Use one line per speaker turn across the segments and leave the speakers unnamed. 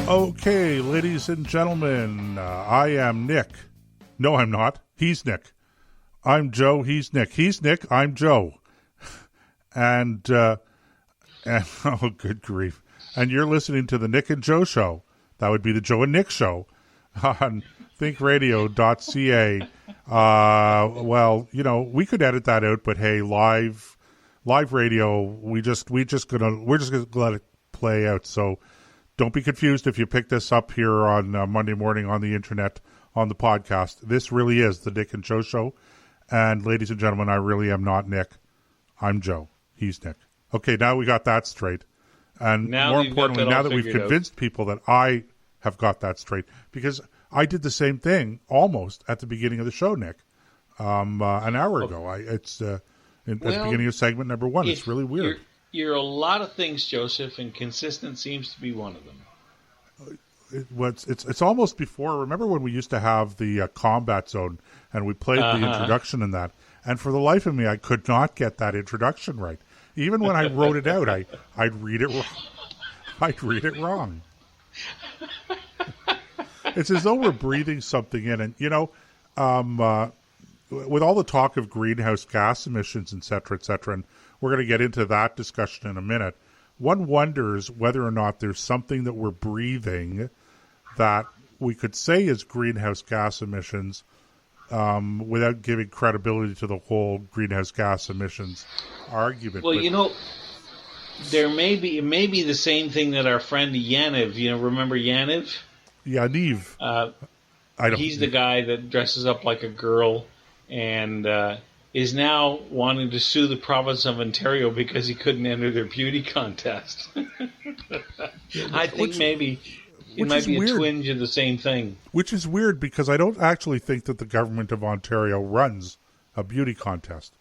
Okay, ladies and gentlemen, I am Nick. No, I'm not. He's Nick. I'm Joe. He's Nick. He's Nick. I'm Joe. And oh, good grief. And you're listening to the Nick and Joe Show. That would be the Joe and Nick Show on ThinkRadio.ca. Well, you know, we could edit that out, but hey, live radio, we're just gonna let it play out. So don't be confused if you pick this up here on Monday morning on the internet, on the podcast. This really is the Nick and Joe Show. And ladies and gentlemen, I really am not Nick. I'm Joe. He's Nick. Okay, now we got that straight. And now more importantly, now that we've convinced people that I have got that straight, because I did the same thing almost at the beginning of the show, Nick, an hour ago. At the beginning of segment number 1. It's really weird.
You're a lot of things, Joseph, and consistent seems to be one of them.
It's almost before. Remember when we used to have the combat zone and we played the introduction in that, and for the life of me, I could not get that introduction right. Even when I wrote it out, I'd read it wrong. I'd read it wrong. It's as though we're breathing something in, and you know, with all the talk of greenhouse gas emissions, et cetera, and we're going to get into that discussion in a minute. One wonders whether or not there's something that we're breathing that we could say is greenhouse gas emissions without giving credibility to the whole greenhouse gas emissions argument.
Well, you know, it may be the same thing that our friend Yaniv, remember Yaniv?
Yaniv.
He's the guy that dresses up like a girl and is now wanting to sue the province of Ontario because he couldn't enter their beauty contest. I think maybe it might be a twinge of the same thing.
Which is weird because I don't actually think that the government of Ontario runs a beauty contest.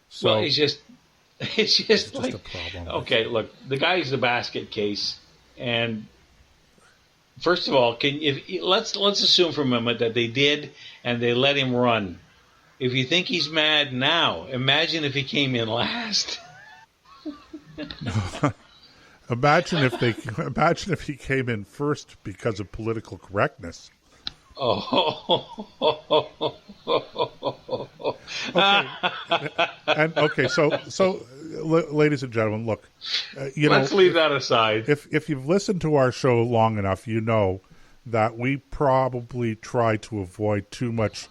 So
well, it's just like,
a problem.
Okay, look, the guy's the basket case, and first of all, let's assume for a moment that they did and they let him run. If you think he's mad now, imagine if he came in last.
Imagine if he came in first because of political correctness.
Oh.
Okay. So, ladies and gentlemen, look.
Let's leave that aside.
If you've listened to our show long enough, you know that we probably try to avoid too much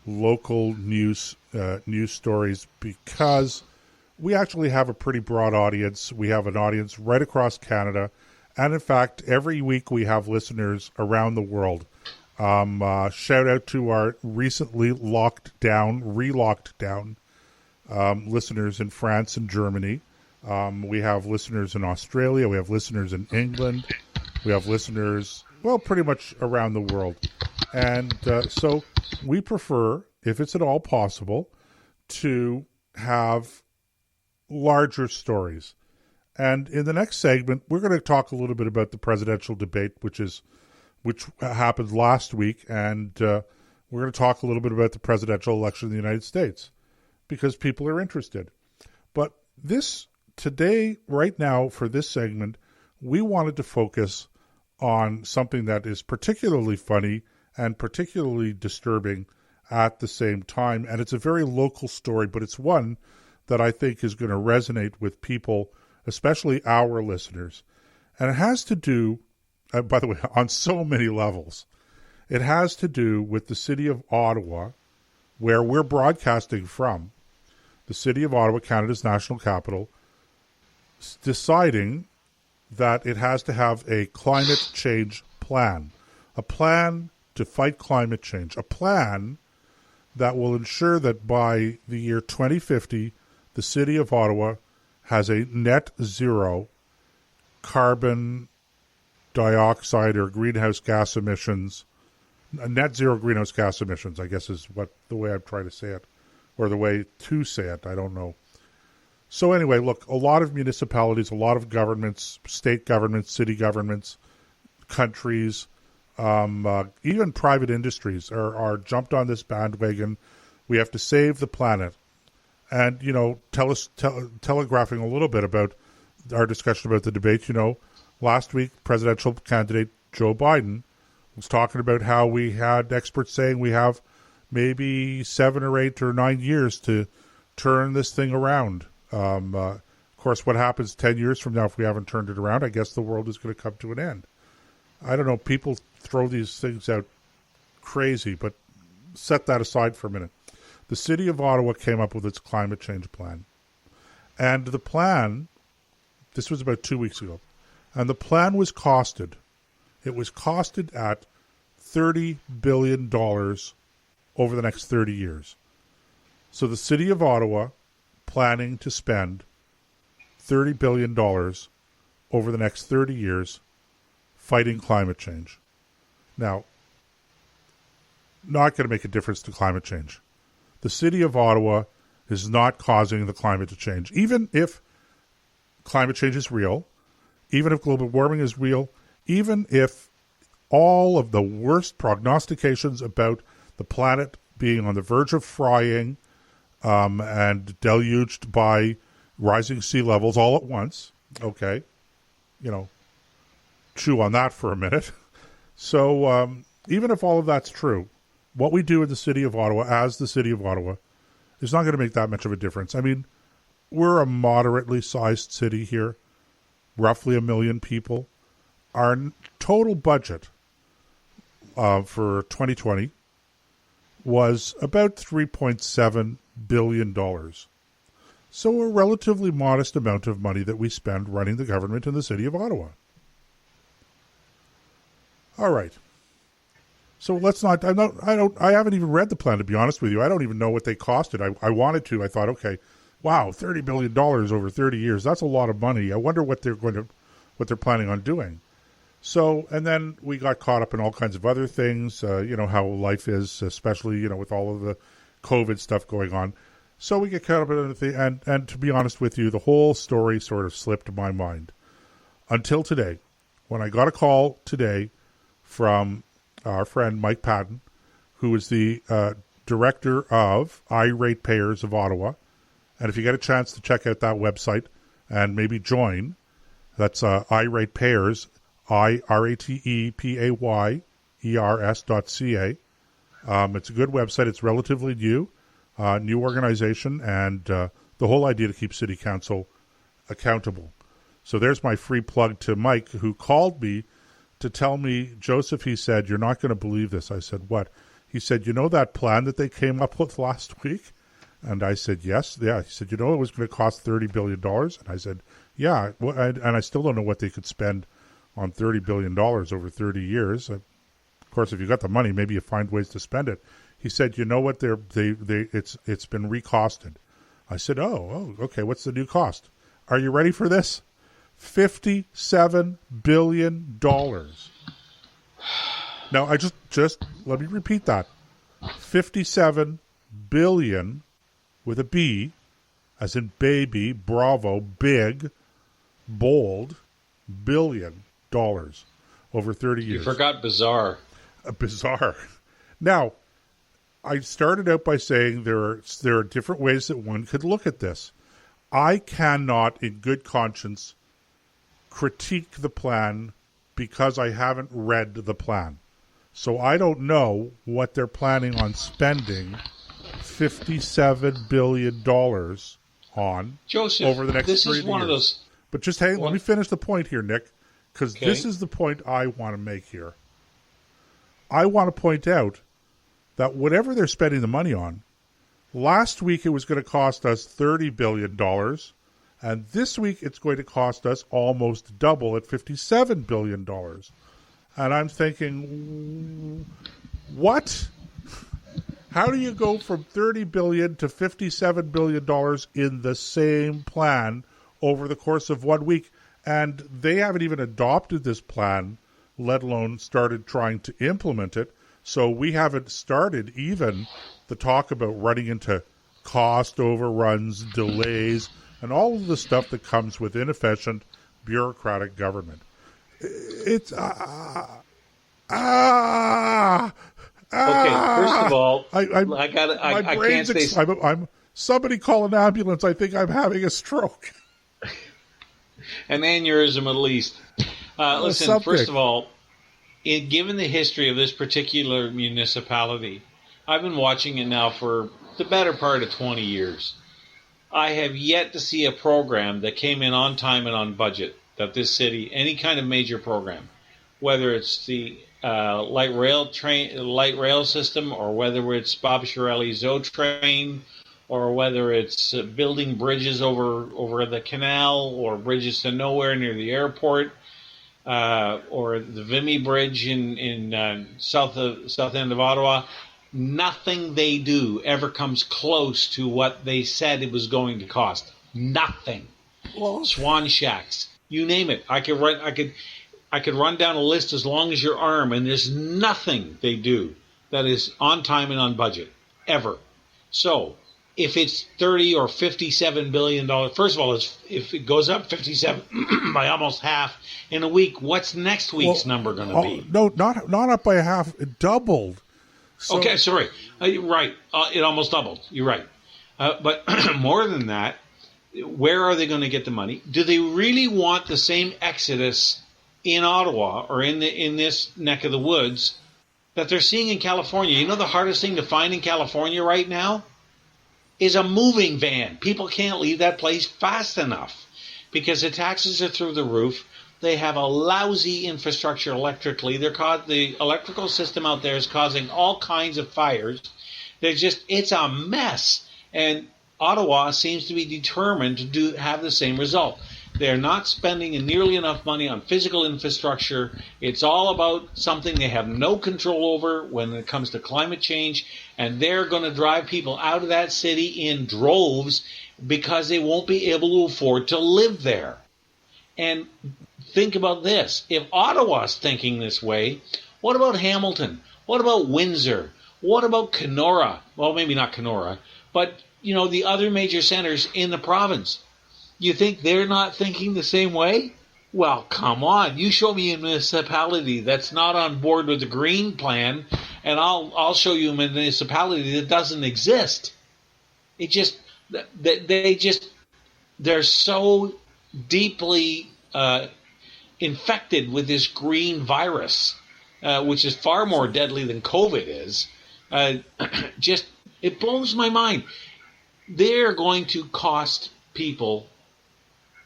local news stories because we actually have a pretty broad audience. We have an audience right across Canada, and in fact, every week we have listeners around the world. Shout out to our recently relocked down listeners in France and Germany. We have listeners in Australia. We have listeners in England. We have listeners, well, pretty much around the world. And so we prefer, if it's at all possible, to have larger stories. And in the next segment, we're going to talk a little bit about the presidential debate, which happened last week. And we're going to talk a little bit about the presidential election in the United States because people are interested. But today, right now, for this segment, we wanted to focus on something that is particularly funny and particularly disturbing at the same time. And it's a very local story, but it's one that I think is going to resonate with people, especially our listeners. And it has to do, by the way, on so many levels. It has to do with the City of Ottawa, where we're broadcasting from. The City of Ottawa, Canada's national capital, deciding that it has to have a climate change plan. A plan to fight climate change. A plan that will ensure that by the year 2050, the City of Ottawa has a net zero carbon dioxide or greenhouse gas emissions. Net zero greenhouse gas emissions, I guess, is the way I'm trying to say it, or the way to say it. I don't know. So anyway, look, a lot of municipalities, a lot of governments, state governments, city governments, countries, even private industries are jumped on this bandwagon. We have to save the planet. And, telegraphing a little bit about our discussion about the debate, last week, presidential candidate Joe Biden was talking about how we had experts saying we have maybe 7 or 8 or 9 years to turn this thing around. Of course, what happens 10 years from now if we haven't turned it around? I guess the world is going to come to an end. I don't know. People throw these things out crazy, but set that aside for a minute. The City of Ottawa came up with its climate change plan. And the plan, this was about 2 weeks ago, and the plan was costed. It was costed at $30 billion over the next 30 years. So the City of Ottawa planning to spend $30 billion over the next 30 years fighting climate change. Now, not going to make a difference to climate change. The City of Ottawa is not causing the climate to change. Even if climate change is real, even if global warming is real, even if all of the worst prognostications about the planet being on the verge of frying and deluged by rising sea levels all at once, okay, chew on that for a minute. So even if all of that's true, what we do in the City of Ottawa, as the City of Ottawa, is not going to make that much of a difference. I mean, we're a moderately sized city here, roughly 1 million people. Our total budget for 2020 was about $3.7 billion. So a relatively modest amount of money that we spend running the government in the City of Ottawa. All right. So let's not, I haven't even read the plan, to be honest with you. I don't even know what they costed. I wanted to. I thought, okay, wow, $30 billion over 30 years. That's a lot of money. I wonder what they're planning on doing. So, and then we got caught up in all kinds of other things, how life is, especially, with all of the COVID stuff going on. So we get caught up in other things. And to be honest with you, the whole story sort of slipped my mind until today, when I got a call today from our friend Mike Patton, who is the director of iRatepayers of Ottawa. And if you get a chance to check out that website and maybe join, that's iRatepayers, iRatepayers.ca. It's a good website. It's relatively new organization, and the whole idea to keep City Council accountable. So there's my free plug to Mike, who called me to tell me, Joseph, he said, you're not going to believe this. I said, what? He said, that plan that they came up with last week? And I said, yes. Yeah. He said, it was going to cost $30 billion. And I said, yeah. Well, and I still don't know what they could spend on $30 billion over 30 years. Of course, if you got the money, maybe you find ways to spend it. He said, what? It's been recosted. I said, oh, okay. What's the new cost? Are you ready for this? $57 billion. Now, I just let me repeat that. 57 billion with a B, as in baby, bravo, big, bold, $billion over 30 years.
You forgot bizarre.
Bizarre. Now, I started out by saying there are different ways that one could look at this. I cannot, in good conscience, critique the plan because I haven't read the plan. So I don't know what they're planning on spending $57 billion on,
Joseph,
over the next 3 years.
This is one of those.
But just hang, let me finish the point here, Nick, because this is the point I want to make here. I want to point out that whatever they're spending the money on, last week it was going to cost us $30 billion, and this week it's going to cost us almost double at $57 billion. And I'm thinking, what? How do you go from $30 billion to $57 billion in the same plan over the course of 1 week? And they haven't even adopted this plan, let alone started trying to implement it. So we haven't started even the talk about running into cost overruns, delays, and all of the stuff that comes with inefficient bureaucratic government. It's
Okay, first of all, I can't say.
I'm somebody call an ambulance. I think I'm having a stroke.
An aneurysm, at least. Listen,
Something.
first of all, given the history of this particular municipality, I've been watching it now for the better part of 20 years. I have yet to see a program that came in on time and on budget that this city, any kind of major program, whether it's the light rail system, or whether it's Bob Shirelli's ZO train, or whether it's building bridges over the canal, or bridges to nowhere near the airport, or the Vimy Bridge in south end of Ottawa. Nothing they do ever comes close to what they said it was going to cost. Nothing. Well, Swan Shacks, you name it. I could run down a list as long as your arm, and there's nothing they do that is on time and on budget ever. So, if it's $30 or $57 billion, first of all, if it goes up 57 by almost half in a week, what's next week's number going to be?
No, not up by half. It doubled.
So, okay, sorry. Right. It almost doubled. You're right. But more than that, where are they going to get the money? Do they really want the same exodus in Ottawa or in this neck of the woods that they're seeing in California? You know, the hardest thing to find in California right now is a moving van. People can't leave that place fast enough because the taxes are through the roof. They have a lousy infrastructure electrically. The electrical system out there is causing all kinds of fires. It's a mess. And Ottawa seems to be determined to have the same result. They're not spending nearly enough money on physical infrastructure. It's all about something they have no control over when it comes to climate change, and they're going to drive people out of that city in droves because they won't be able to afford to live there. And think about this. If Ottawa's thinking this way, what about Hamilton? What about Windsor? What about Kenora? Well, maybe not Kenora, but the other major centers in the province. You think they're not thinking the same way? Well, come on. You show me a municipality that's not on board with the green plan, and I'll show you a municipality that doesn't exist. They're so deeply infected with this green virus, which is far more deadly than COVID is. It blows my mind. They're going to cost people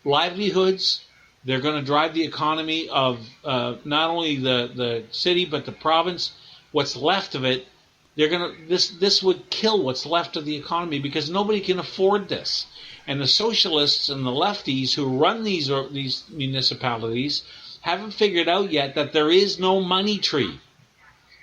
livelihoods. They're going to drive the economy of not only the city but the province. What's left of it, this would kill what's left of the economy because nobody can afford this. And the socialists and the lefties who run these municipalities haven't figured out yet that there is no money tree.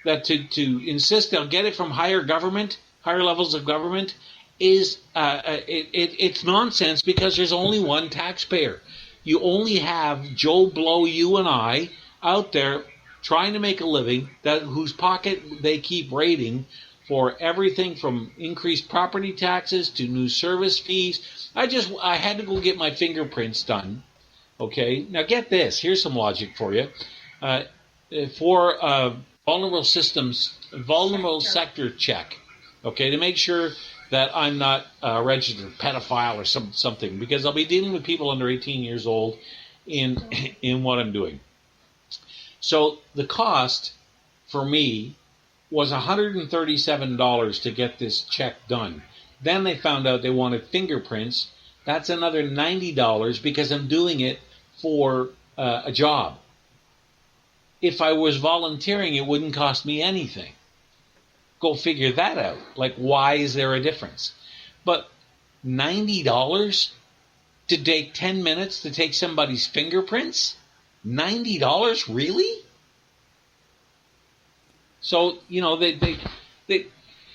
That to insist they'll get it from higher levels of government, is it's nonsense because there's only one taxpayer. You only have Joe Blow, you and I, out there trying to make a living, whose pocket they keep raiding for everything from increased property taxes to new service fees. I had to go get my fingerprints done. Okay, now get this. Here's some logic for you. For vulnerable sector check. Okay, to make sure that I'm not a registered pedophile or something, because I'll be dealing with people under 18 years old in what I'm doing. So the cost for me was $137 to get this check done. Then they found out they wanted fingerprints. That's another $90 because I'm doing it for a job. If I was volunteering, it wouldn't cost me anything. Go figure that out. Like, why is there a difference? But $90 to take 10 minutes to take somebody's fingerprints? $90? Really? So,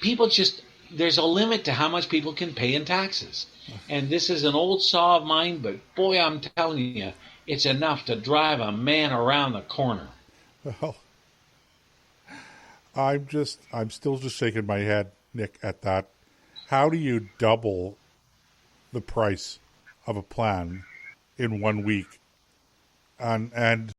people just, there's a limit to how much people can pay in taxes. And this is an old saw of mine, but boy, I'm telling you, it's enough to drive a man around the corner.
Well, I'm still just shaking my head, Nick, at that. How do you double the price of a plan in 1 week? And